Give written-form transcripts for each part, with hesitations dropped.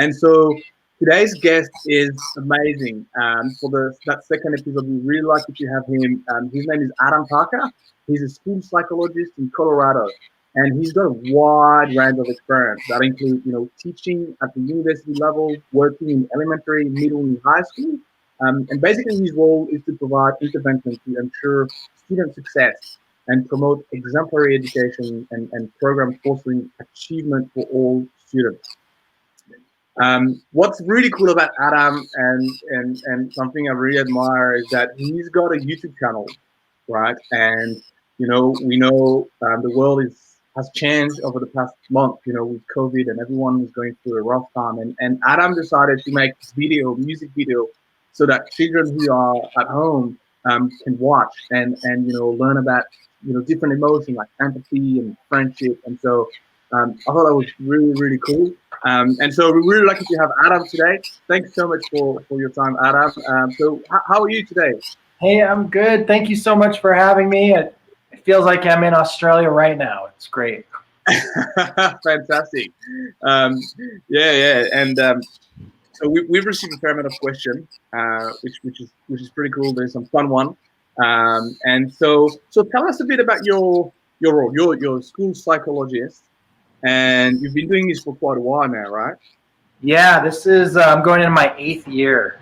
And so today's guest is amazing. For that second episode, we really lucky to have him. His name is Adam Parker. He's a school psychologist in Colorado, and he's got a wide range of experience that includes, teaching at the university level, working in elementary, middle, and high school. And basically, his role is to provide intervention to ensure student success and promote exemplary education and programs fostering achievement for all students. What's really cool about Adam and something I really admire is that he's got a YouTube channel, right? And we know the world has changed over the past month, with COVID and everyone is going through a rough time. And Adam decided to make this music video, so that children who are at home can watch and learn about different emotions like empathy and friendship. And so I thought that was really, really cool. And so we're really lucky to have Adam today. Thanks so much for your time, Adam. So how are you today? Hey, I'm good. Thank you so much for having me. It feels like I'm in Australia right now. It's great. Fantastic. Yeah. And so we've received a fair amount of questions, which is pretty cool. There's some fun one. And so tell us a bit about your role. You're a school psychologist. And you've been doing this for quite a while now, right? Yeah, this is I'm going into my 8th year.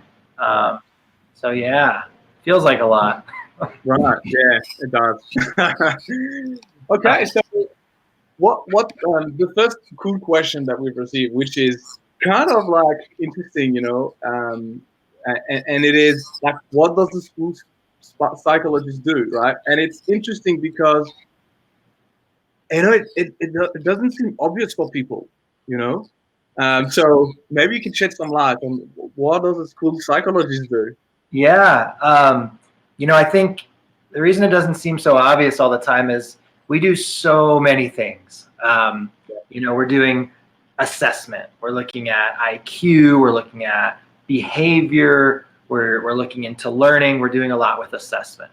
So yeah, feels like a lot. Right. Yeah, it does. Okay, so what the first cool question that we've received, which is kind of like interesting, and it is like, what does the school psychologist do, right? And it's interesting because it doesn't seem obvious for people, so maybe you can shed some light on what does a school psychologist do? Yeah, I think the reason it doesn't seem so obvious all the time is we do so many things. We're doing assessment. We're looking at IQ. We're looking at behavior. We're looking into learning. We're doing a lot with assessment.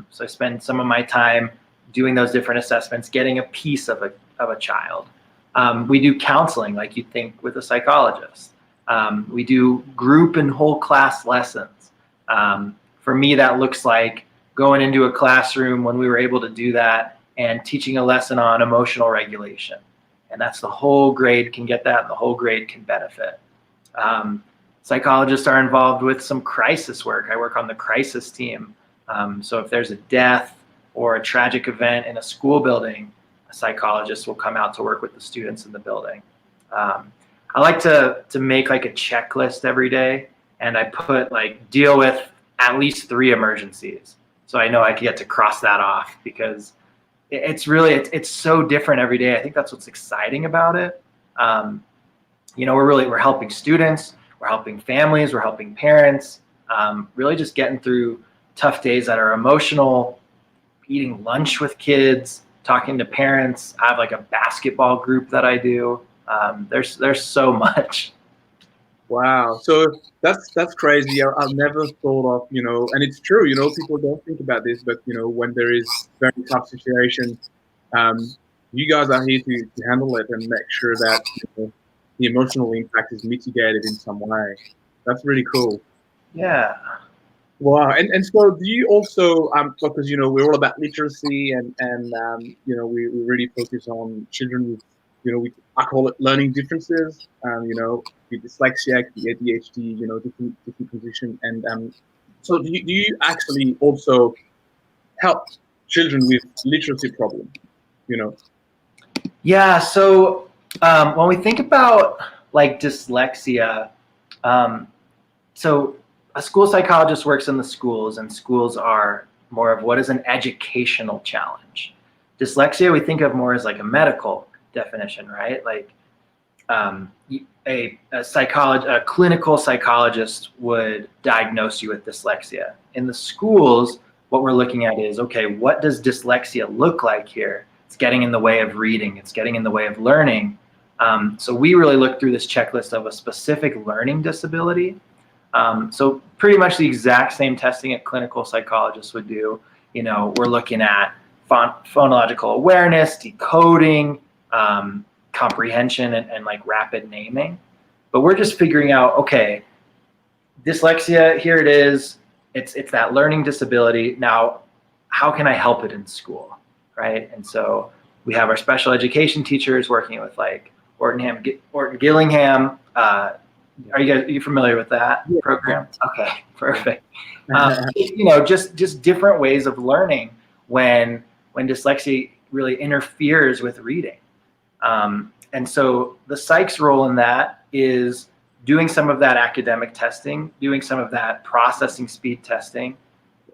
So I spend some of my time doing those different assessments, getting a piece of a child. We do counseling, like you'd think with a psychologist. We do group and whole class lessons. For me, that looks like going into a classroom when we were able to do that and teaching a lesson on emotional regulation. And that's the whole grade can get that, and the whole grade can benefit. Psychologists are involved with some crisis work. I work on the crisis team. So if there's a death or a tragic event in a school building, a psychologist will come out to work with the students in the building. I like to make like a checklist every day, and I put deal with at least 3 emergencies. So I know I get to cross that off, because it's so different every day. I think that's what's exciting about it. We're helping students, we're helping families, we're helping parents, really just getting through tough days that are emotional, eating lunch with kids, talking to parents. I have a basketball group that I do. There's so much. Wow. So that's crazy. I've never thought of, and it's true, people don't think about this, but, when there is very tough situation, you guys are here to handle it and make sure that the emotional impact is mitigated in some way. That's really cool. Yeah. Wow. And so do you also, because, we're all about literacy and we really focus on children with, I call it learning differences, the dyslexia, the ADHD, different condition. And so do you actually also help children with literacy problems, Yeah. So when we think about dyslexia, so a school psychologist works in the schools, and schools are more of what is an educational challenge. Dyslexia we think of more as a medical definition, right? A clinical psychologist would diagnose you with dyslexia. In the schools, what we're looking at is, okay, what does dyslexia look like here? It's getting in the way of reading. It's getting in the way of learning. So we really look through this checklist of a specific learning disability. So pretty much the exact same testing a clinical psychologist would do. We're looking at phonological awareness, decoding, comprehension, and rapid naming. but we're just figuring out, okay, dyslexia, here it is. It's that learning disability. Now, how can I help it in school, right? And so we have our special education teachers working with like Orton Gillingham. Are you familiar with that program? Okay, perfect. Just different ways of learning when dyslexia really interferes with reading. And so the psych's role in that is doing some of that academic testing, doing some of that processing speed testing,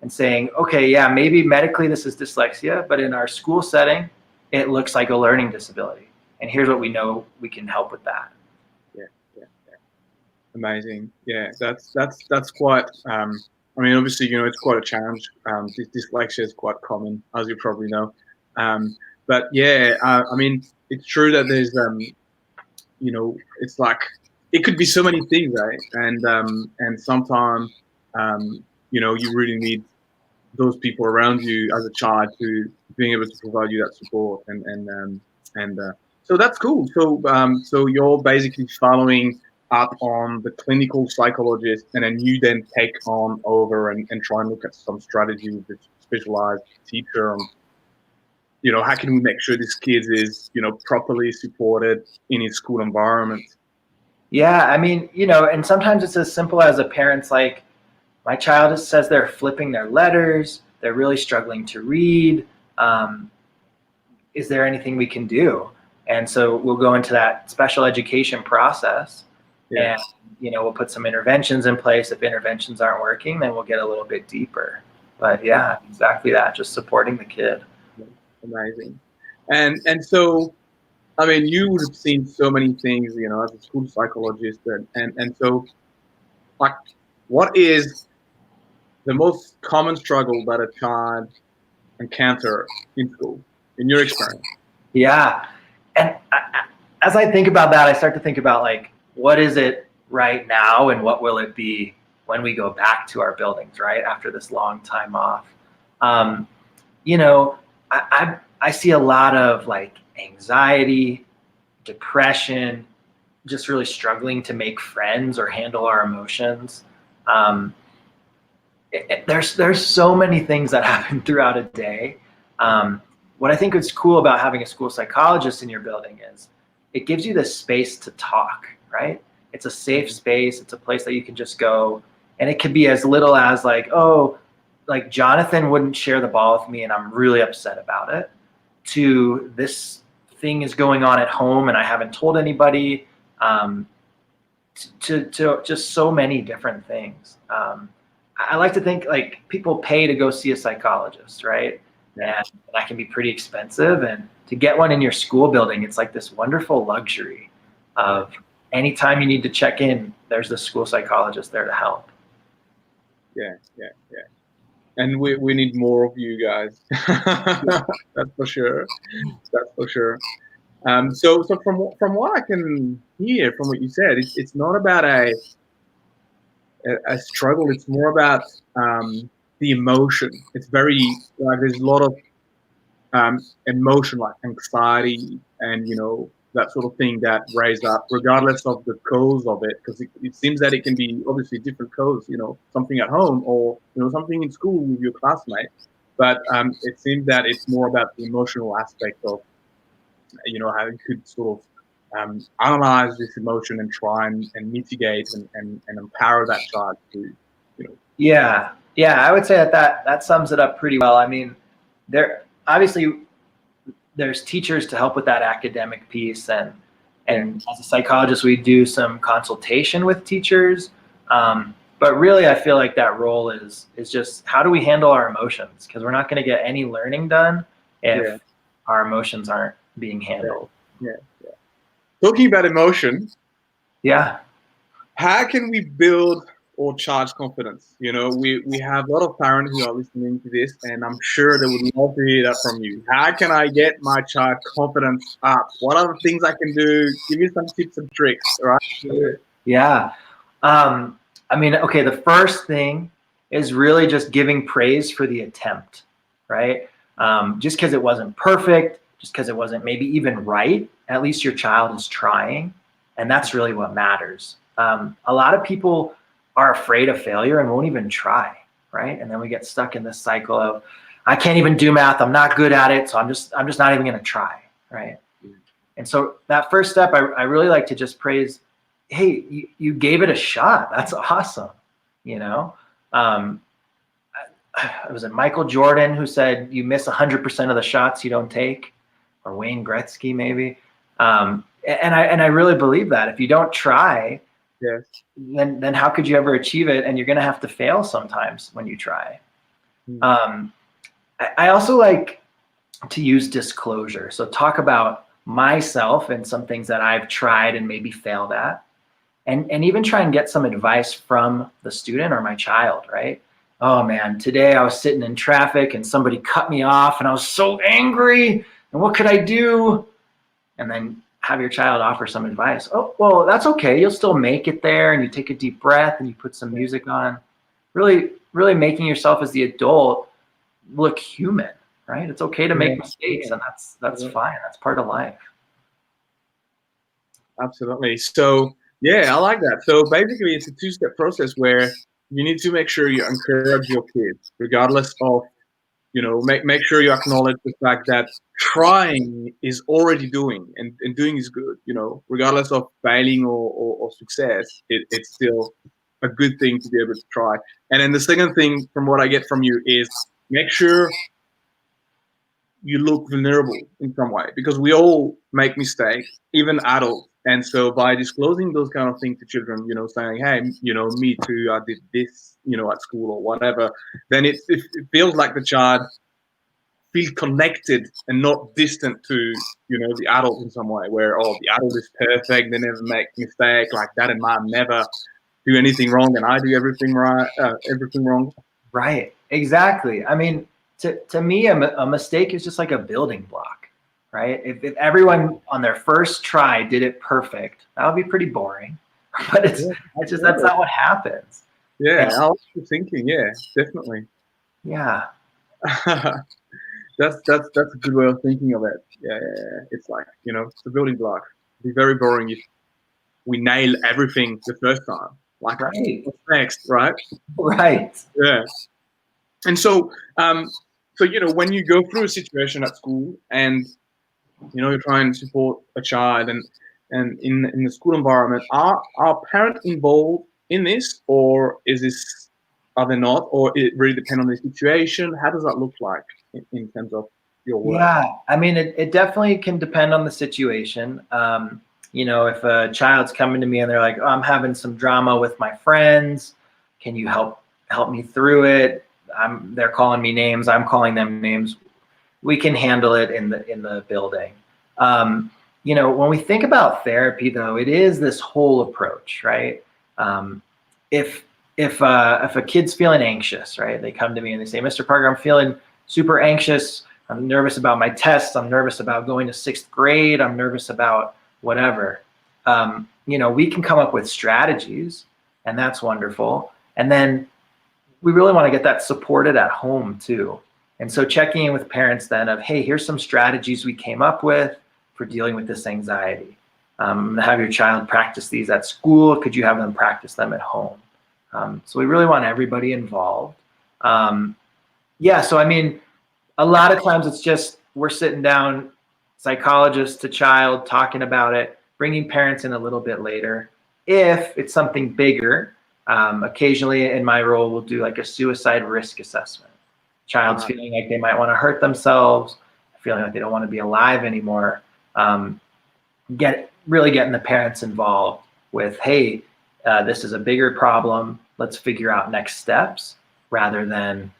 and saying, okay, yeah, maybe medically this is dyslexia, but in our school setting, it looks like a learning disability. And here's what we know we can help with that. Yeah. Amazing. Yeah, that's quite. I mean, obviously, it's quite a challenge. Dyslexia is quite common, as you probably know. But yeah, I mean, it's true that there's, it's like it could be so many things, right? And sometimes, you really need those people around you as a child to being able to provide you that support and so that's cool. So you're basically following up on the clinical psychologist, and then you then take on over and try and look at some strategy with the specialized teacher on, how can we make sure this kid is, properly supported in his school environment. Yeah, I mean, and sometimes it's as simple as a parent's like, my child says they're flipping their letters, they're really struggling to read. Is there anything we can do? And so we'll go into that special education process, and we'll put some interventions in place. If interventions aren't working, then we'll get a little bit deeper. But yeah, exactly that, just supporting the kid. Amazing. And so, I mean, you would have seen so many things, as a school psychologist, and so, like, what is the most common struggle that a child encounter in school, in your experience? Yeah, and as I think about that, I start to think about like, what is it right now, and what will it be when we go back to our buildings, right, after this long time off? I see a lot of like anxiety, depression, just really struggling to make friends or handle our emotions. There's so many things that happen throughout a day. What I think is cool about having a school psychologist in your building is it gives you the space to talk, right? It's a safe space. It's a place that you can just go, and it could be as little as like, oh, like Jonathan wouldn't share the ball with me and I'm really upset about it, to this thing is going on at home and I haven't told anybody, to just so many different things. I like to think like people pay to go see a psychologist, right? And that can be pretty expensive. And to get one in your school building, it's like this wonderful luxury of anytime you need to check in, there's the school psychologist there to help. Yeah. And we need more of you guys. That's for sure. So from what I can hear from what you said, it's not about a struggle. It's more about the emotion. It's very like there's a lot of emotion, like anxiety and that sort of thing that raise up, regardless of the cause of it, because it seems that it can be obviously different cause. Something at home or something in school with your classmate. But it seems that it's more about the emotional aspect of how you could sort of analyze this emotion and try and mitigate and empower that child to, Yeah, I would say that sums it up pretty well. I mean, obviously there's teachers to help with that academic piece, and as a psychologist we do some consultation with teachers, but really I feel like that role is just how do we handle our emotions, because we're not going to get any learning done if our emotions aren't being handled. Yeah. Talking about emotion, how can we build or charge confidence? We have a lot of parents who are listening to this, and I'm sure they would love to hear that from you. How can I get my child confidence up? What are the things I can do? Give me some tips and tricks, right? Yeah. I mean, okay, the first thing is really just giving praise for the attempt, right? Just because it wasn't perfect, just because it wasn't maybe even right, at least your child is trying. And that's really what matters. A lot of people are afraid of failure and won't even try, right? And then we get stuck in this cycle of, I can't even do math, I'm not good at it, so I'm just not even gonna try, right? And so that first step, I really like to just praise, hey, you gave it a shot. That's awesome, you know? Was it Michael Jordan who said you miss 100% of the shots you don't take, or Wayne Gretzky maybe? And I really believe that if you don't try, Yes. then how could you ever achieve it? And you're going to have to fail sometimes when you try. I also like to use disclosure. So talk about myself and some things that I've tried and maybe failed at, and even try and get some advice from the student or my child, right? Oh man, today I was sitting in traffic and somebody cut me off and I was so angry, and what could I do? And then have your child offer some advice. Oh, well, that's okay. You'll still make it there. And you take a deep breath and you put some music on. Really, really making yourself as the adult look human, right? It's okay to make mistakes, and that's fine. That's part of life. Absolutely. So yeah, I like that. So basically, it's a two-step process where you need to make sure you encourage your kids, regardless of, make sure you acknowledge the fact that trying is already doing, and doing is good, regardless of failing or success, it's still a good thing to be able to try. And then the second thing from what I get from you is make sure you look vulnerable in some way, because we all make mistakes, even adults. And so by disclosing those kind of things to children, saying, hey, me too, I did this, at school or whatever, then it feels like the child feel connected and not distant to, the adult in some way, where, oh, the adult is perfect, they never make mistake, like dad and mom never do anything wrong and I do everything right, everything wrong. Right, exactly. I mean, to me, a mistake is just like a building block, right? If everyone on their first try did it perfect, that would be pretty boring. But that's not what happens. Yeah, I was thinking, yeah, definitely. Yeah. That's a good way of thinking of it. Yeah. It's like, it's a building block. It'd be very boring if we nail everything the first time. Like, right. What's next, right? Right. Yeah. And so, when you go through a situation at school and, you're trying to support a child and in the school environment, are parents involved in this, or are they not, or it really depends on the situation? How does that look like in terms of your work? Yeah, I mean, it definitely can depend on the situation. If a child's coming to me and they're like, oh, I'm having some drama with my friends, can you help me through it? They're calling me names, I'm calling them names. We can handle it in the building. When we think about therapy, though, it is this whole approach, right? If a kid's feeling anxious, right, they come to me and they say, Mr. Parker, I'm feeling super anxious. I'm nervous about my tests. I'm nervous about going to 6th grade. I'm nervous about whatever. We can come up with strategies, and that's wonderful. And then we really want to get that supported at home too. And so checking in with parents then of, hey, here's some strategies we came up with for dealing with this anxiety. I'm going to have your child practice these at school. Could you have them practice them at home? So we really want everybody involved. So I mean, a lot of times it's just we're sitting down, psychologist to child, talking about it, bringing parents in a little bit later. If it's something bigger, occasionally in my role, we'll do like a suicide risk assessment. Child's feeling like they might want to hurt themselves, feeling like they don't want to be alive anymore. Really getting the parents involved with, hey, this is a bigger problem. Let's figure out next steps, rather than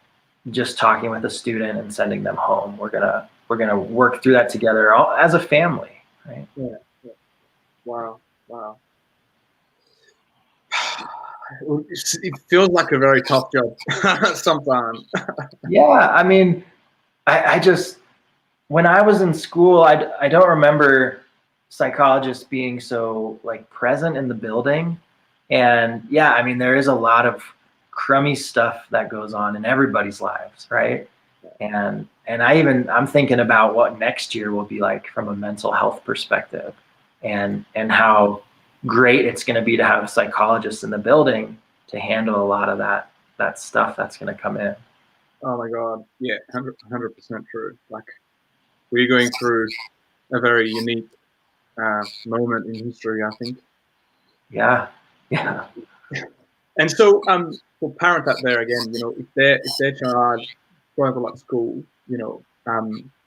just talking with a student and sending them home. We're gonna work through that together as a family, right? Yeah. Wow. It feels like a very tough job sometimes. Yeah, I mean, I just, when I was in school, I don't remember psychologists being so like present in the building. And yeah, I mean, there is a lot of crummy stuff that goes on in everybody's lives, right? And I'm thinking about what next year will be like from a mental health perspective, and how great it's going to be to have a psychologist in the building to handle a lot of that stuff that's going to come in. Oh my God. Yeah, 100% true. Like, we're going through a very unique moment in history, I think. Yeah. Yeah. And so, for parents out there, again, if their child goes to like school,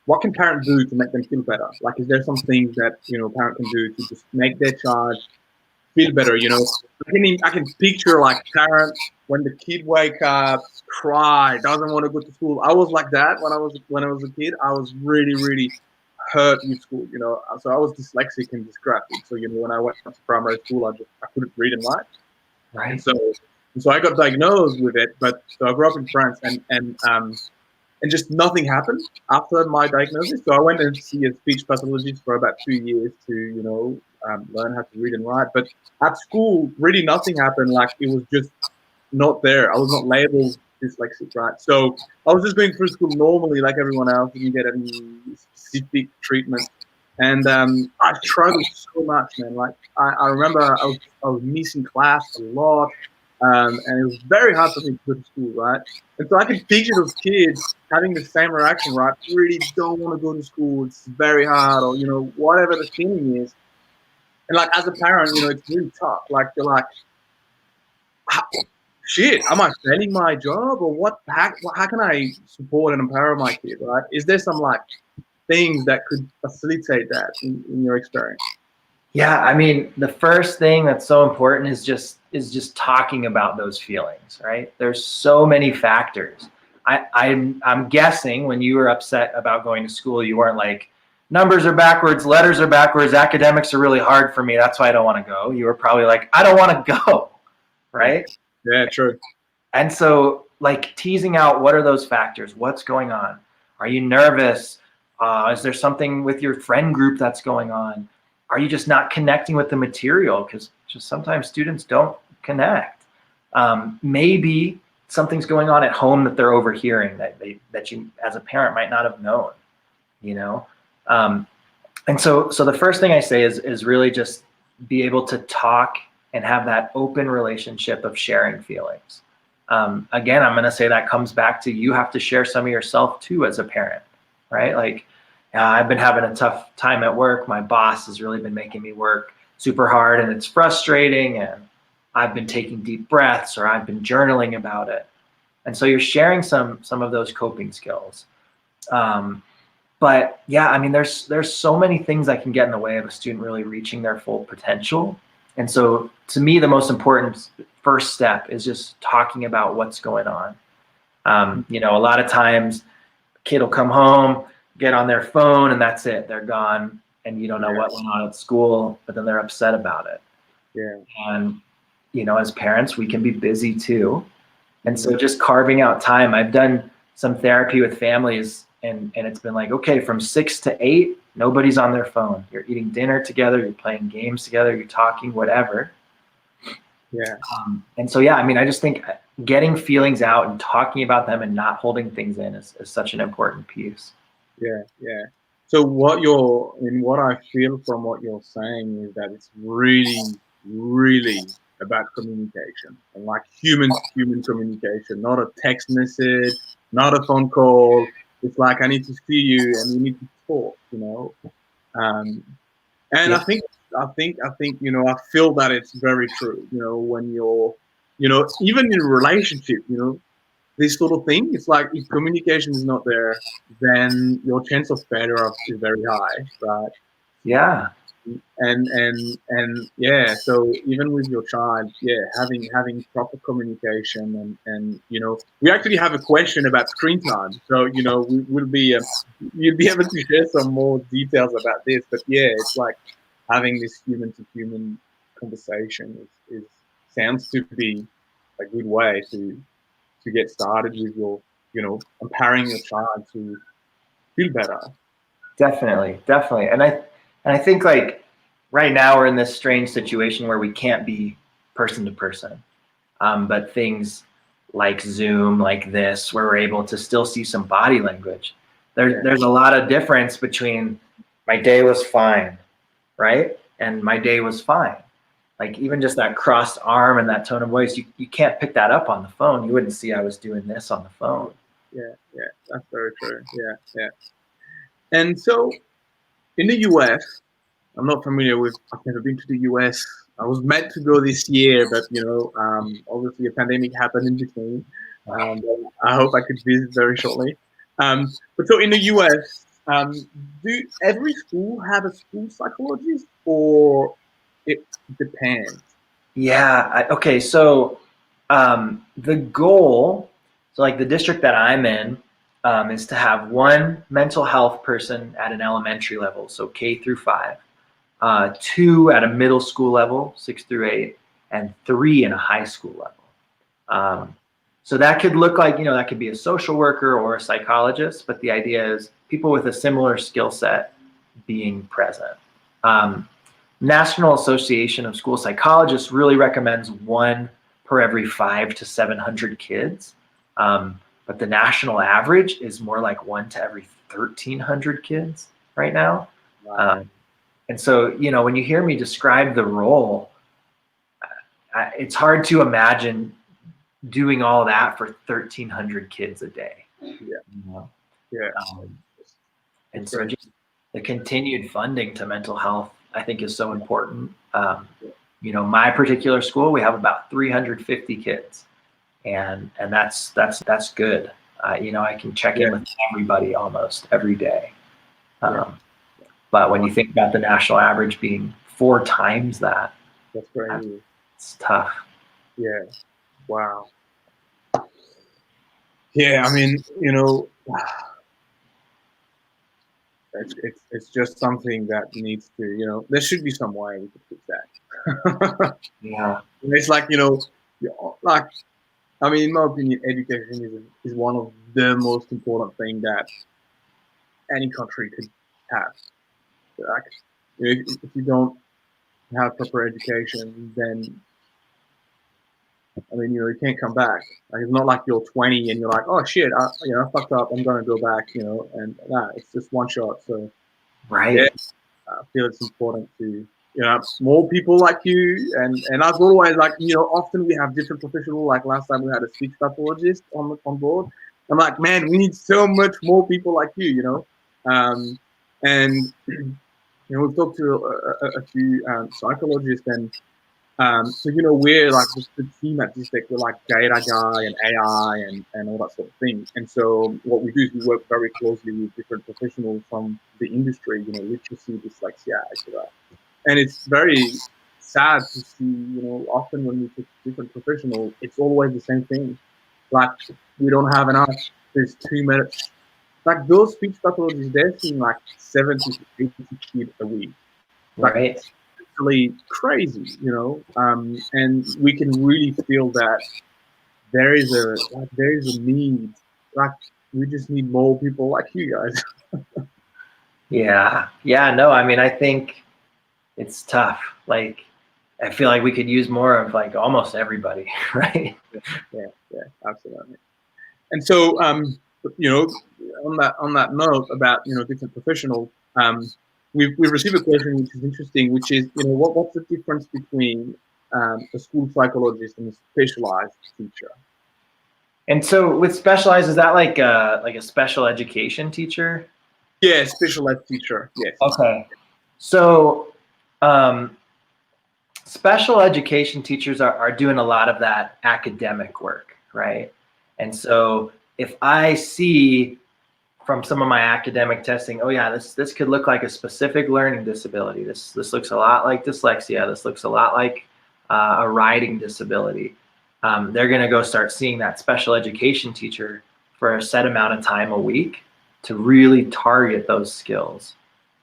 what can parents do to make them feel better? Like, is there some things that a parent can do to just make their child feel better? I can picture like parent when the kid wake up, cry, doesn't want to go to school. I was like that when I was a kid. I was really really hurt with school. So I was dyslexic and dysgraphic. So when I went to primary school, I couldn't read and write, and Right. so I got diagnosed with it. But so I grew up in France, and just nothing happened after my diagnosis. So I went and see a speech pathologist for about 2 years to, learn how to read and write. But at school, really nothing happened. Like, it was just not there. I was not labeled dyslexic, right? So I was just going through school normally, like everyone else. Didn't get any specific treatment, and I struggled so much, man. Like, I remember I was missing class a lot, and it was very hard for me to go to school, right? And so I can picture those kids having the same reaction, right? Really don't want to go to school. It's very hard, or whatever the feeling is. And like, as a parent, it's really tough. Like, you're like, shit, am I failing my job, or what? How can I support and empower my kid? Right? Is there some like things that could facilitate that in your experience? Yeah, I mean, the first thing that's so important is just talking about those feelings, right? There's so many factors. I'm guessing when you were upset about going to school, you weren't like, numbers are backwards, letters are backwards, academics are really hard for me, that's why I don't want to go. You were probably like, I don't want to go, right? Yeah, true. And so, like, teasing out what are those factors? What's going on? Are you nervous? Is there something with your friend group that's going on? Are you just not connecting with the material? Because just sometimes students don't connect. Maybe something's going on at home that they're overhearing that you, as a parent, might not have known. You know, and so the first thing I say is really just be able to talk and have that open relationship of sharing feelings. Again, I'm going to say that comes back to you have to share some of yourself too as a parent, right? Like, I've been having a tough time at work. My boss has really been making me work super hard and it's frustrating. And I've been taking deep breaths or I've been journaling about it. And so you're sharing some of those coping skills. But yeah, I mean, there's so many things that can get in the way of a student really reaching their full potential. And so to me, the most important first step is just talking about what's going on. A lot of times a kid will come home, get on their phone, and that's it. They're gone. And you don't know what went on at school, but then they're upset about it. Yeah. And, as parents, we can be busy too. And so just carving out time, I've done some therapy with families and it's been like, okay, from 6 to 8, nobody's on their phone. You're eating dinner together, you're playing games together, you're talking, whatever. Yeah. And so, yeah, I mean, I just think getting feelings out and talking about them and not holding things in is such an important piece. Yeah. Yeah. So what I feel from what you're saying is that it's really, really about communication, and like human to human communication, not a text message, not a phone call. It's like, I need to see you and we need to talk. Um, and Yeah. I feel that it's very true. When you're, even in a relationship, this sort of thing. It's like, if communication is not there, then your chance of failure is very high, right? Yeah. And yeah, so even with your child, yeah, having proper communication, and we actually have a question about screen time. So we will be you'll be able to share some more details about this. But yeah, it's like having this human to human conversation is sounds to be a good way to get started with your, empowering your child to feel better. Definitely. And I think, like, right now we're in this strange situation where we can't be person to person. But things like Zoom, like this, where we're able to still see some body language. There's a lot of difference between my day was fine, right? And my day was fine. like even just that crossed arm and that tone of voice, you can't pick that up on the phone. You wouldn't see I was doing this on the phone. Yeah, yeah, that's very true. Yeah, yeah. And so in the US, I'm not familiar with. I've never been to the US. I was meant to go this year, but obviously a pandemic happened in between. But I hope I could visit very shortly. But so in the US, do every school have a school psychologist, or it depends? Yeah. Okay. So the goal, so like the district that I'm in, is to have one mental health person at an elementary level, so K through 5, two at a middle school level, 6 through 8, and 3 in a high school level. So that could look like, that could be a social worker or a psychologist, but the idea is people with a similar skill set being present. National Association of School Psychologists really recommends one per every 500 to 700 kids. But the national average is more like one to every 1,300 kids right now. Wow. And so, when you hear me describe the role, it's hard to imagine doing all that for 1,300 kids a day. Yeah. Yeah. And so just the continued funding to mental health, I think, is so important. My particular school, we have about 350 kids, and that's good. I can check in with everybody almost every day. But when you think about the national average being 4 times that, that's crazy. It's tough. Yeah. Wow. Yeah, I mean, it's just something that needs to, there should be some way we could fix that. Yeah. It's like, like, I mean, in my opinion, education is one of the most important thing that any country could have. Like, if you don't have proper education, then I mean, you can't come back. Like, it's not like you're 20 and you're like, oh shit, I fucked up. I'm gonna go back. And it's just one shot. So, right. Yeah, I feel it's important to more people like you. And as always, like often we have different professionals. Like last time we had a speech pathologist on board. I'm like, man, we need so much more people like you. And we've talked to a few psychologists and. So we're like the team at Dystech, we're like data guy and AI and all that sort of thing. And so what we do is we work very closely with different professionals from the industry, literacy, dyslexia, etc. And it's very sad to see, often when we talk to different professionals, it's always the same thing. Like we don't have enough. There's too much. Like those speech pathologists, they're seeing like 70 to 80 kids a week. Like, right. Really crazy, and we can really feel that there is a need. Like we just need more people like you guys. Yeah. No, I mean, I think it's tough. Like, I feel like we could use more of like almost everybody, right? Yeah, absolutely. And so, on that note about different professionals, we've received a question which is interesting, which is what's the difference between a school psychologist and a specialized teacher? And so with specialized, is that like a special education teacher? Yeah, special ed teacher. Yes. Okay. So special education teachers are doing a lot of that academic work, right? And so if I see from some of my academic testing, oh yeah, this could look like a specific learning disability. This looks a lot like dyslexia. This looks a lot like a writing disability. They're going to go start seeing that special education teacher for a set amount of time a week to really target those skills.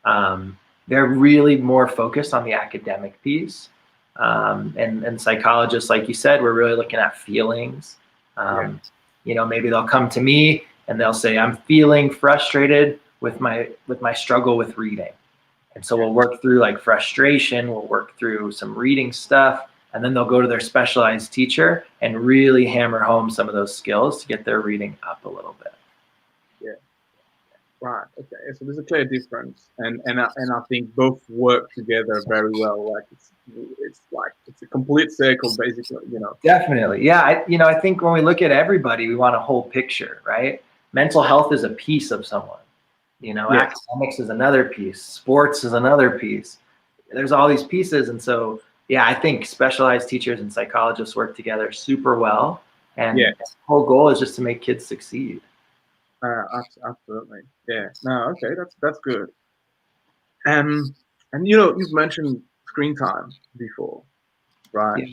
They're really more focused on the academic piece. And psychologists, like you said, we're really looking at feelings. Maybe they'll come to me and they'll say, I'm feeling frustrated with my struggle with reading. And so we'll work through like frustration, we'll work through some reading stuff, and then they'll go to their specialized teacher and really hammer home some of those skills to get their reading up a little bit. Yeah. Right. Okay. So there's a clear difference, and I think both work together very well. Like it's a complete circle, basically. Definitely. Yeah. I think when we look at everybody, we want a whole picture, right? Mental health is a piece of someone. Yes. Academics is another piece. Sports is another piece. There's all these pieces. And so, yeah, I think specialized teachers and psychologists work together super well. And the Yes. whole goal is just to make kids succeed. Absolutely. Yeah. No. Okay. That's good. Um. And you've mentioned screen time before, right?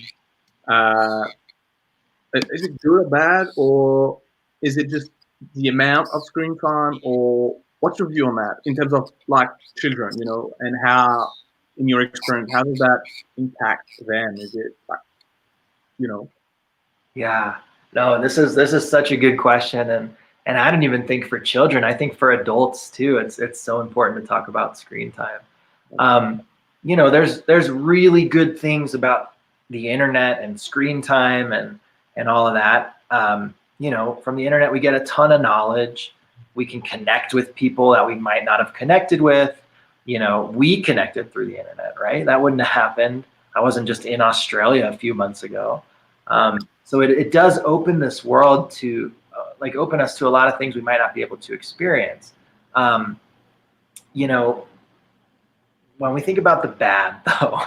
Yeah. Uh, is it good or bad, or is it just the amount of screen time, or what's your view on that in terms of like children, and how, in your experience, how does that impact them? Is it like, you know, Yeah. No, this is such a good question. And I don't even think for children. I think for adults too. It's so important to talk about screen time. Um, there's really good things about the internet and screen time and all of that. From the internet we get a ton of knowledge. We can connect with people that we might not have connected with. We connected through the internet, right? That wouldn't have happened. I wasn't just in Australia a few months ago. So it does open this world to open us to a lot of things we might not be able to experience. Um, you know, when we think about the bad though,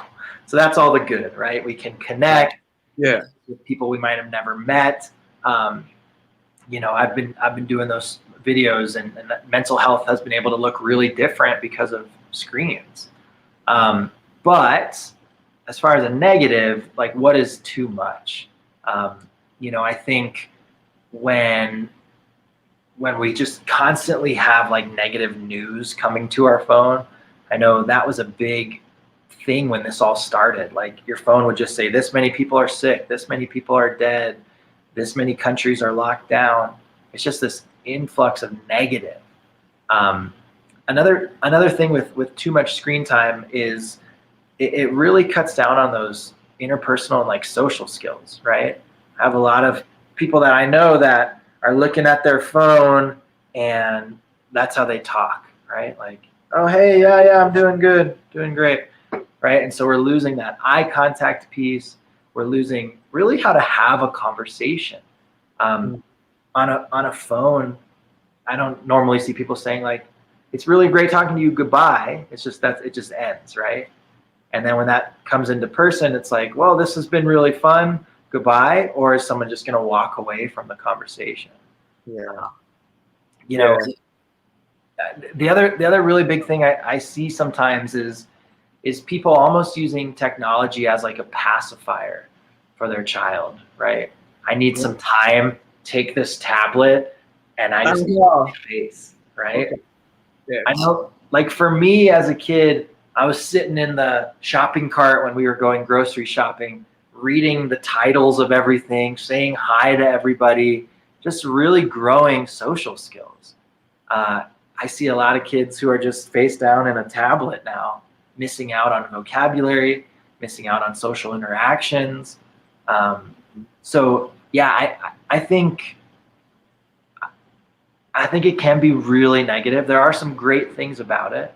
so that's all the good, right? We can connect yeah, with people we might have never met. Um, I've been doing those videos, and mental health has been able to look really different because of screens. But as far as a negative, like what is too much? I think when we just constantly have like negative news coming to our phone. I know that was a big thing when this all started. Like your phone would just say, this many people are sick, this many people are dead, this many countries are locked down. It's just this influx of negative. Um, another thing with too much screen time is it really cuts down on those interpersonal and like social skills, right? I have a lot of people that I know that are looking at their phone and that's how they talk, right? Like, oh, hey, yeah, I'm doing good, doing great, right? And so we're losing that eye contact piece. We're losing really how to have a conversation. Um, mm, on a phone, I don't normally see people saying like, it's really great talking to you, goodbye. It's just that it just ends, right? And then when that comes into person, it's like, well, this has been really fun. Goodbye. Or is someone just going to walk away from the conversation? yeah, You know, yeah, the other really big thing I see sometimes is people almost using technology as like a pacifier for their child, right? I need yeah. some time. Take this tablet, and I just need Yeah. space, right? Okay. Yes. I know, like for me as a kid, I was sitting in the shopping cart when we were going grocery shopping, reading the titles of everything, saying hi to everybody, just really growing social skills. Uh, I see a lot of kids who are just face down in a tablet now, missing out on vocabulary, missing out on social interactions. So yeah, I think it can be really negative. There are some great things about it.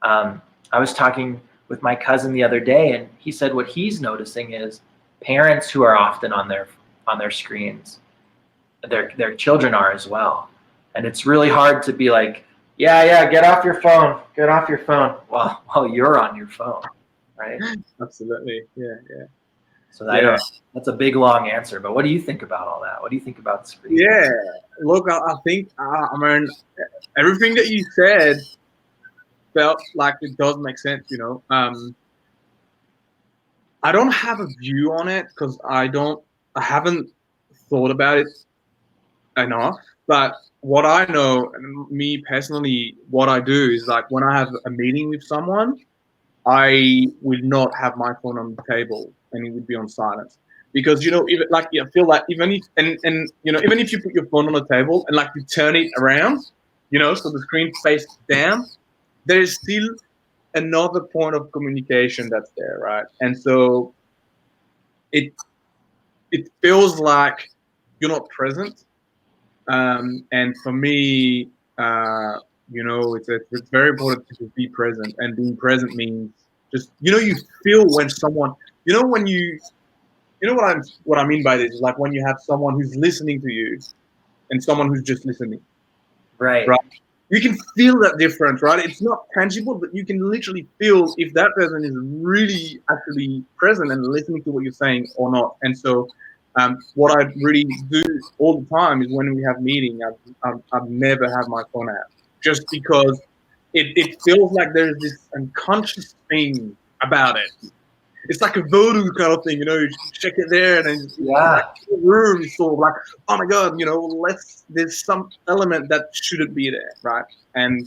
I was talking with my cousin the other day, and he said what he's noticing is parents who are often on their screens, their children are as well, and it's really hard to be like, yeah, get off your phone, while you're on your phone, right? Absolutely. Yeah. Yeah. So I Yeah. don't. That's a big long answer, but what do you think about all that? What do you think about screen? Yeah. Look, I think, I mean, everything that you said felt like it does make sense. I don't have a view on it because I haven't thought about it enough. But what I know, and me personally, what I do is like when I have a meeting with someone, I would not have my phone on the table and it would be on silence. Because even like I feel like even if even if you put your phone on the table and like you turn it around, so the screen faces down, there is still another point of communication that's there, right? And so it it feels like you're not present. And for me, It's very important to just be present, and being present means just you feel when someone when what I mean by this is like when you have someone who's listening to you and someone who's just listening, Right. right? You can feel that difference, right? It's not tangible, but you can literally feel if that person is really actually present and listening to what you're saying or not. And so, what I really do all the time is when we have meeting, I've never have my phone out, just because it feels like there's this unconscious thing about it. It's like a voodoo kind of thing, you check it there, and then it's like Yeah. the room is sort of like, oh my god, let's there's some element that shouldn't be there, right? And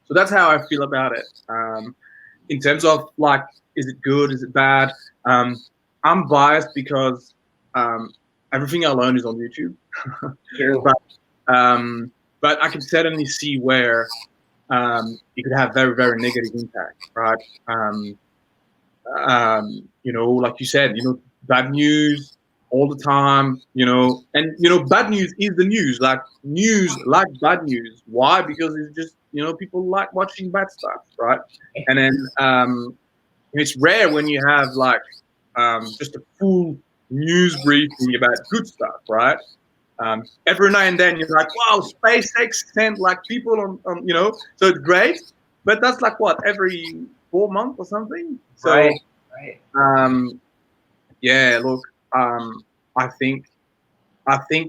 so that's how I feel about it. In terms of like, is it good? Is it bad? Um, I'm biased because um, everything I learn is on YouTube, True. but um, but I can certainly see where it could have very very negative impact, right? Like you said, bad news all the time, and bad news is the news. Like news, like bad news. Why? Because it's just people like watching bad stuff, right? And then it's rare when you have like just a full news briefing about good stuff, right? Every now and then you're like, wow, SpaceX sent like people so it's great, but that's like what every 4 months or something. So Right. Right. um, yeah, look, um, I think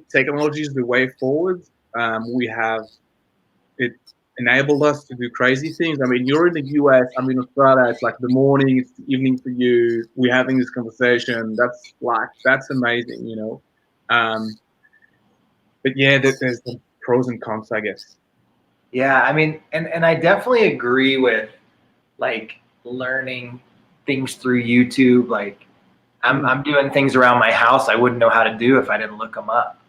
technology is the way forward. We have it enabled us to do crazy things. I mean, you're in the US, I'm in Australia. It's like the morning, it's the evening for you. We're having this conversation. That's amazing, but yeah, there's the pros and cons, I guess. Yeah. I mean, and I definitely agree with like learning things through YouTube. Like Mm. I'm doing things around my house I wouldn't know how to do if I didn't look them up.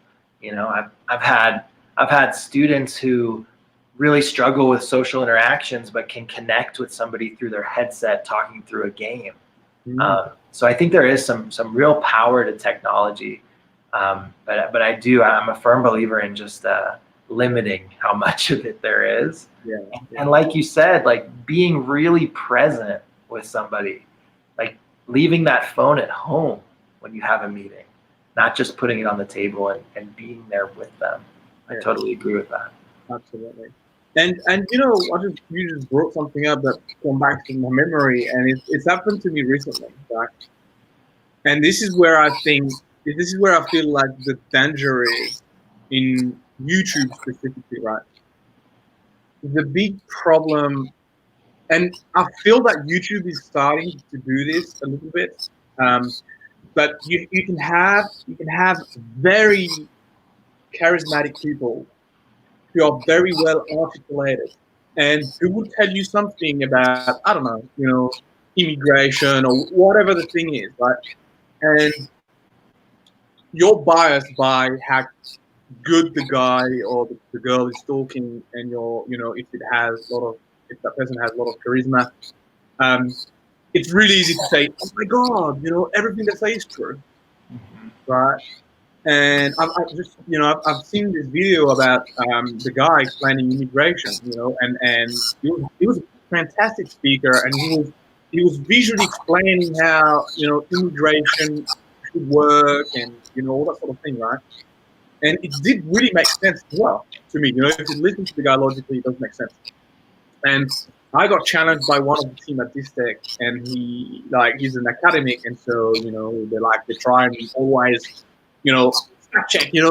I've had students who really struggle with social interactions, but can connect with somebody through their headset talking through a game. Mm. So I think there is some real power to technology, but I'm a firm believer in just limiting how much of it there is, Yeah, and yeah, like you said, like being really present with somebody, like leaving that phone at home when you have a meeting, not just putting it on the table and being there with them. I yeah, totally agree with that. absolutely. And you just brought something up that come back to my memory, and it's happened to me recently, right? And this is where I feel like the danger is in YouTube specifically, right? The big problem, and I feel that YouTube is starting to do this a little bit. Um, but you can have very charismatic people who are very well articulated and who will tell you something about, I don't know, immigration or whatever the thing is, right? And you're biased by how good the guy or the girl is talking, and if that person has a lot of charisma, um, it's really easy to say, oh my god, everything they say is true, Mhm. right? And I've just, I've seen this video about the guy explaining immigration, and he was a fantastic speaker, and he was visually explaining how immigration should work, and all that sort of thing, right? And it did really make sense as well to me. If you listen to the guy logically, it does make sense. And I got challenged by one of the team at Dystech, and he's an academic, and so they try and always fact check, is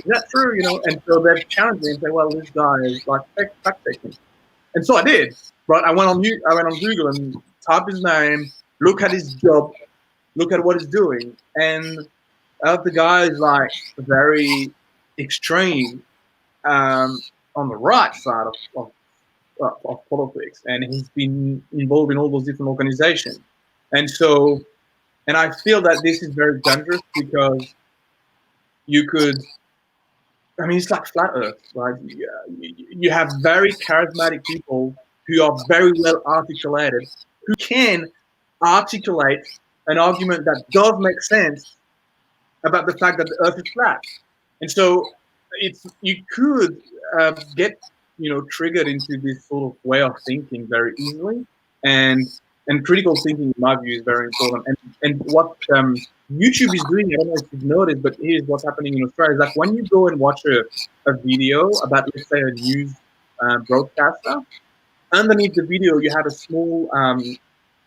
that true? And so they've challenged me and say, well, this guy is like fact checking, and so I did. Right, I went on Google and typed his name, look at his job, look at what he's doing, and the guy is like very extreme on the right side of politics, and he's been involved in all those different organizations. And so, and I feel that this is very dangerous because you could, I mean, it's like flat Earth, right? You have very charismatic people who are very well articulated, who can articulate an argument that does make sense about the fact that the Earth is flat. And so you could get triggered into this sort of way of thinking very easily, and critical thinking, in my view, is very important. And what YouTube is doing, I don't know if you've noticed, but here's what's happening in Australia: is like when you go and watch a video about, let's say, a news broadcaster, underneath the video you have a small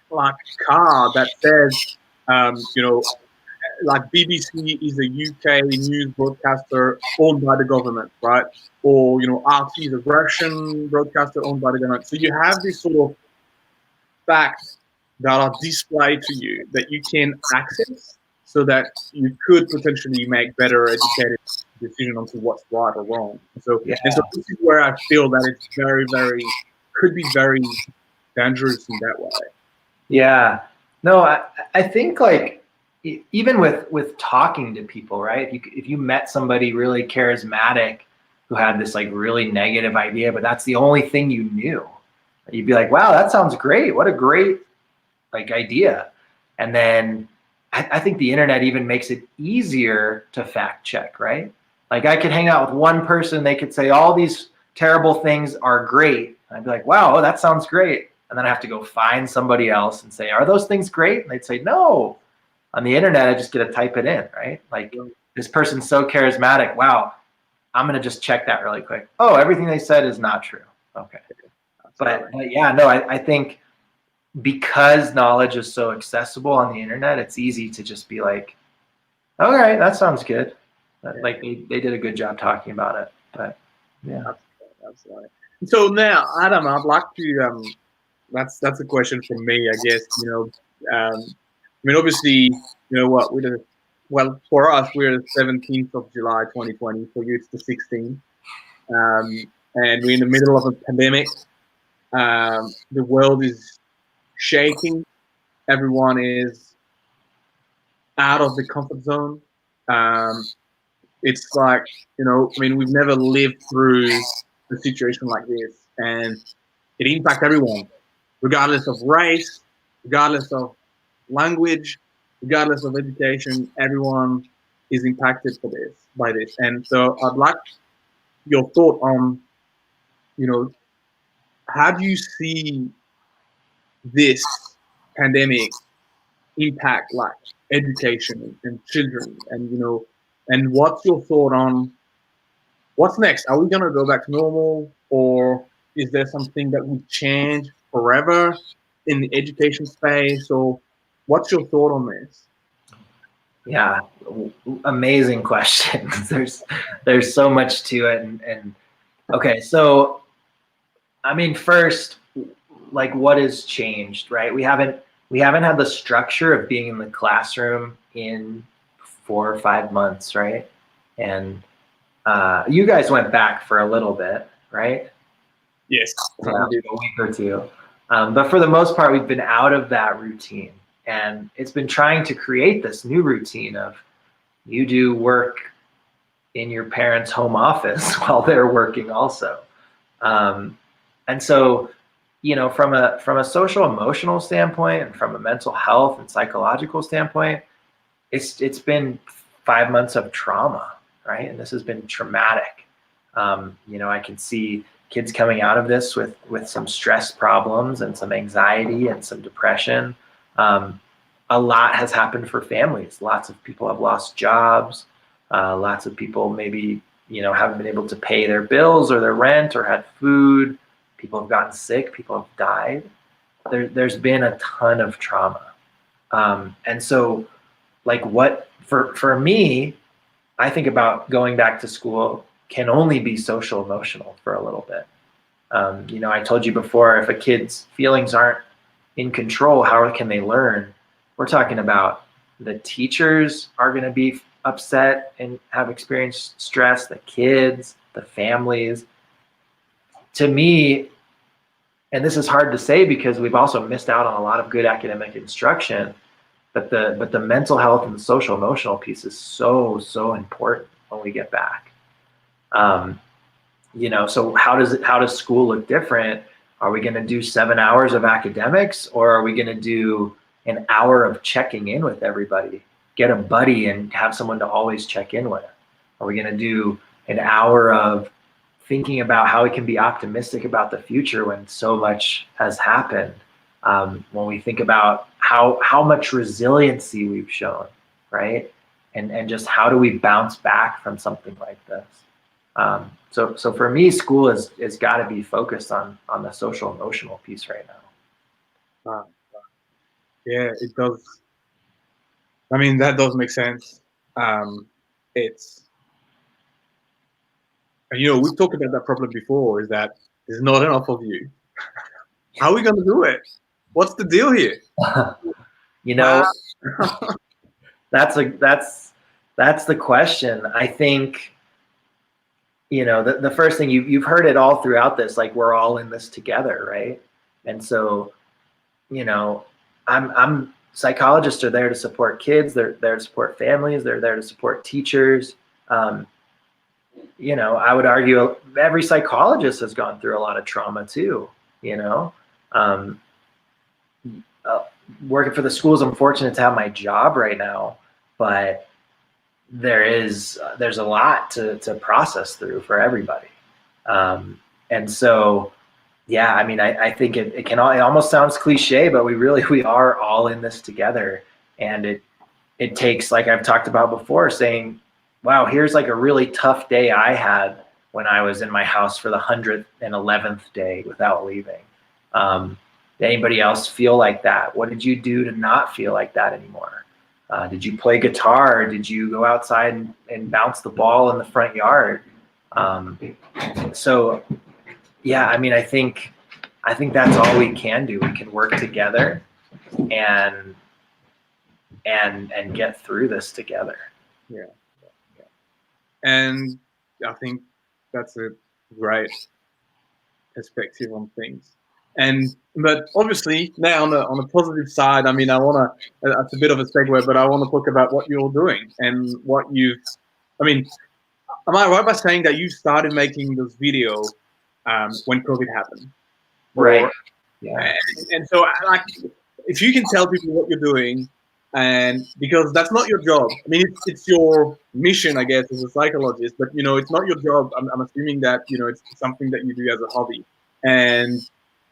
like card that says, you know, like BBC is a UK news broadcaster owned by the government, right? Or RT is a Russian broadcaster owned by the government. So you have this sort of facts that are displayed to you that you can access, so that you could potentially make better educated decision onto what's right or wrong. Yeah. So this is where I feel that it's very, very could be very dangerous in that way. Yeah. No, I think like even with talking to people, right? If you met somebody really charismatic who had this like really negative idea, but that's the only thing you knew, you'd be like, wow, that sounds great. What a great like idea. And then I think the internet even makes it easier to fact check, right? Like I could hang out with one person, they could say all these terrible things are great. And I'd be like, wow, that sounds great. And then I have to go find somebody else and say, are those things great? And they'd say, no. On the internet, I just get to type it in, right? Like this person's so charismatic. Wow, I'm gonna just check that really quick. Oh, everything they said is not true. Okay. But yeah, no, I think because knowledge is so accessible on the internet, it's easy to just be like, all right, that sounds good. Like they did a good job talking about it. But yeah. Absolutely. So now, Adam, I'd like to that's a question from me, I guess. I mean, obviously, what well, for us, we're the 17th of July 2020. For you, it's the 16th, and we're in the middle of a pandemic. The world is shaking. Everyone is out of the comfort zone. It's like, I mean, we've never lived through a situation like this, and it impacts everyone, regardless of race, regardless of language, regardless of education. Everyone is impacted by this. And so I'd like your thought on, how do you see this pandemic impact like education and children, and and what's your thought on what's next? Are we gonna go back to normal, or is there something that would change forever in the education space? Or what's your thought on this? Yeah, amazing questions. There's so much to it, and okay, so I mean, first, like what has changed, right? We haven't had the structure of being in the classroom in 4 or 5 months, right? And you guys went back for a little bit, right? Yes, Yeah, a week or two. But for the most part, we've been out of that routine. And it's been trying to create this new routine of you do work in your parents' home office while they're working also. And so, from a social emotional standpoint and from a mental health and psychological standpoint, it's been 5 months of trauma, right? And this has been traumatic. I can see kids coming out of this with some stress problems and some anxiety and some depression. A lot has happened for families. Lots of people have lost jobs. Lots of people maybe, haven't been able to pay their bills or their rent or had food. People have gotten sick. People have died. There's been a ton of trauma. And so like what, for me, I think about going back to school can only be social emotional for a little bit. I told you before, if a kid's feelings aren't in control, how can they learn? We're talking about the teachers are going to be upset and have experienced stress, the kids, the families. To me, and this is hard to say because we've also missed out on a lot of good academic instruction, but the mental health and the social emotional piece is so important when we get back. So how does school look different? Are we going to do 7 hours of academics, or are we going to do an hour of checking in with everybody? Get a buddy and have someone to always check in with. Are we going to do an hour of thinking about how we can be optimistic about the future when so much has happened. When we think about how much resiliency we've shown, right? And just how do we bounce back from something like this? So for me, school is got to be focused on the social emotional piece right now. Uh, yeah, it does. I mean, that does make sense. It's, you know, we've talked about that problem before, is that there's not enough of you. How are we going to do it? What's the deal here? You know, Uh, that's the question. I think, you know, the first thing you've heard it all throughout this, like we're all in this together, right? And so, you know, I'm psychologists are there to support kids, they're there to support families, they're there to support teachers. You know, I would argue every psychologist has gone through a lot of trauma too, you know. um, uh, Working for the schools, I'm fortunate to have my job right now, but there's a lot to process through for everybody. And so, yeah, I mean, I think it almost sounds cliche, but we are all in this together. And it takes, like I've talked about before, saying, wow, here's like a really tough day I had when I was in my house for the 111th day without leaving. Did anybody else feel like that? What did you do to not feel like that anymore? Did you play guitar? Did you go outside and bounce the ball in the front yard? So yeah, I mean, I think that's all we can do. We can work together and get through this together. yeah, yeah. And I think that's a great perspective on things. And but obviously now on the positive side, I mean, I want to. That's a bit of a segue, but I want to talk about what you're doing and what you've. I mean, am I right by saying that you started making this video when COVID happened? Right. Or Yeah. and so like, if you can tell people what you're doing, and because that's not your job. I mean, it's your mission, I guess, as a psychologist. But you know, it's not your job. I'm assuming that you know it's something that you do as a hobby. And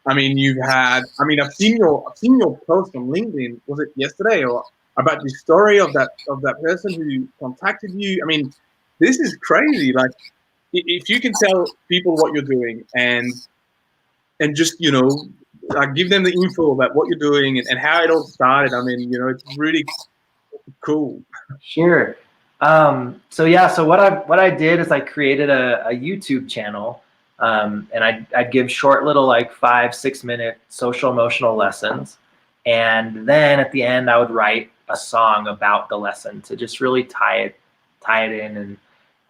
I mean, you've had. I mean, I've seen your post on LinkedIn. Was it yesterday or about the story of that person who contacted you? I mean, this is crazy. Like, if you can tell people what you're doing and just you know give them the info about what you're doing and how it all started. I mean, you know, it's really cool. Sure. So yeah, so what I did is I created a YouTube channel, and I'd give short little like 5-6 minute social emotional lessons, and then at the end I would write a song about the lesson to just really tie it in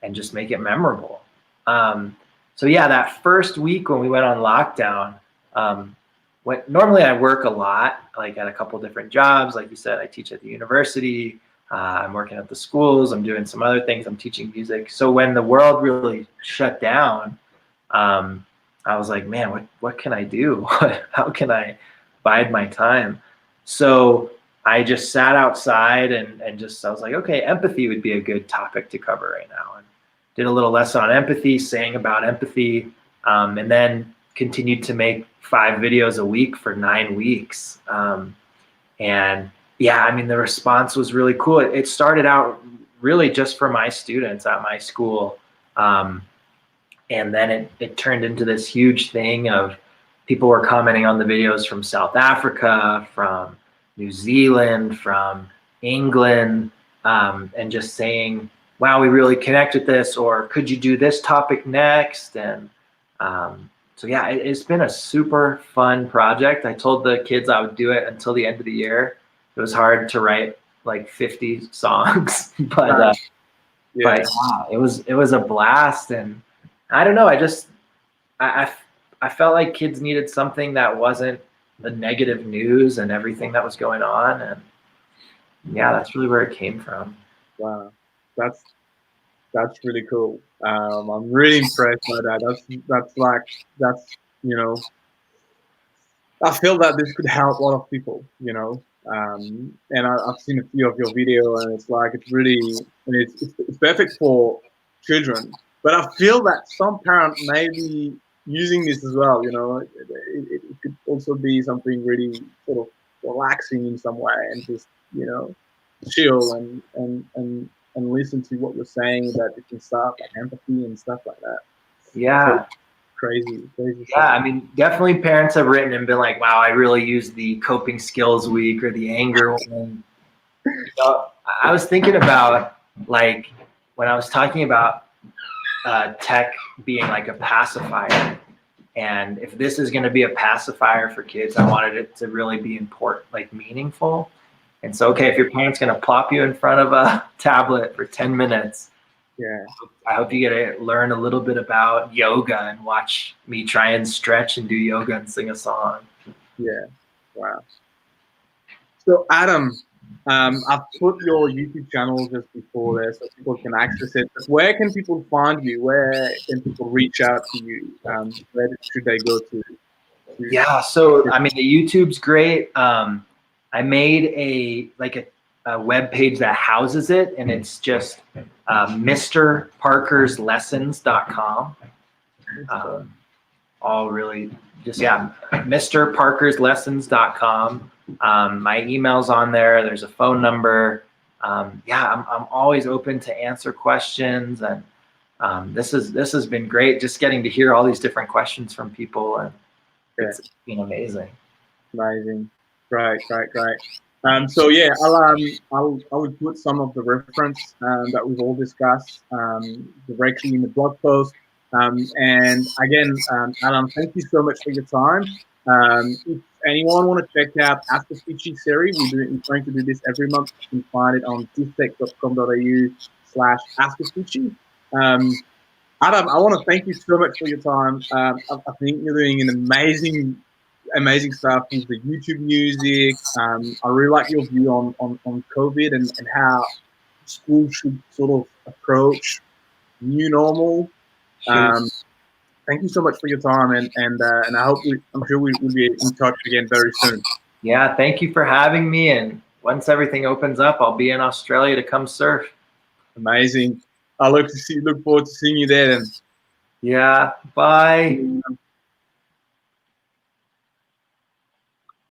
and just make it memorable. So yeah, that first week when we went on lockdown, normally I work a lot, like at a couple different jobs. Like you said, I teach at the university. I'm working at the schools. I'm doing some other things. I'm teaching music. So when the world really shut down, I was like, man, what can I do? How can I bide my time? So I just sat outside and just, I was like, okay, empathy would be a good topic to cover right now. And did a little lesson on empathy, sang about empathy, and then continued to make 5 videos a week for 9 weeks. And yeah, I mean, the response was really cool. It started out really just for my students at my school. And then it turned into this huge thing of people were commenting on the videos from South Africa, from New Zealand, from England, and just saying, wow, we really connect with this, or could you do this topic next? And so yeah, it's been a super fun project. I told the kids I would do it until the end of the year. It was hard to write like 50 songs, but Yeah. yeah, it was a blast. And I don't know, I felt like kids needed something that wasn't the negative news and everything that was going on. And yeah, that's really where it came from. Wow, that's really cool. I'm really impressed by that. That's you know, I feel that this could help a lot of people. You know, and I've seen a few of your video, and it's like it's really, and it's perfect for children, But I feel that some parent may be using this as well. You know, it could also be something really sort of relaxing in some way, and just chill and listen to what you're saying about different stuff like empathy and stuff like that. So Yeah. crazy Yeah, stuff. I mean, definitely parents have written and been like, wow, I really used the coping skills week or the anger one. So I was thinking about, like, when I was talking about tech being like a pacifier, and if this is going to be a pacifier for kids, I wanted it to really be important, like meaningful. And so, okay, if your parent's going to plop you in front of a tablet for 10 minutes, Yeah. I hope you get to learn a little bit about yoga and watch me try and stretch and do yoga and sing a song. Yeah. Wow. So Adam, I've put your YouTube channel just before there so people can access it. But where can people find you? Where can people reach out to you? Where should they go to? Yeah, so I mean, the YouTube's great. I made a web page that houses it, and it's just MrParkersLessons.com. All really just, yeah, MrParkersLessons.com. My email's on there. There's a phone number. Yeah, I'm always open to answer questions, and this has been great. Just getting to hear all these different questions from people, and it's been amazing. Amazing. Great. So yeah, I would put some of the reference that we've all discussed directly in the blog post. And again, Adam, thank you so much for your time. If anyone want to check out Ask the Speechy series, we're trying to do this every month. You can find it on dystech.com.au/askaspeechy. Adam, I want to thank you so much for your time. I think you're doing an amazing stuff with the YouTube music. I really like your view on COVID and how schools should sort of approach new normal. Thank you so much for your time, and I'm sure we'll be in touch again very soon. Yeah, thank you for having me. And once everything opens up, I'll be in Australia to come surf. Amazing. I look forward to seeing you there then. Yeah, bye.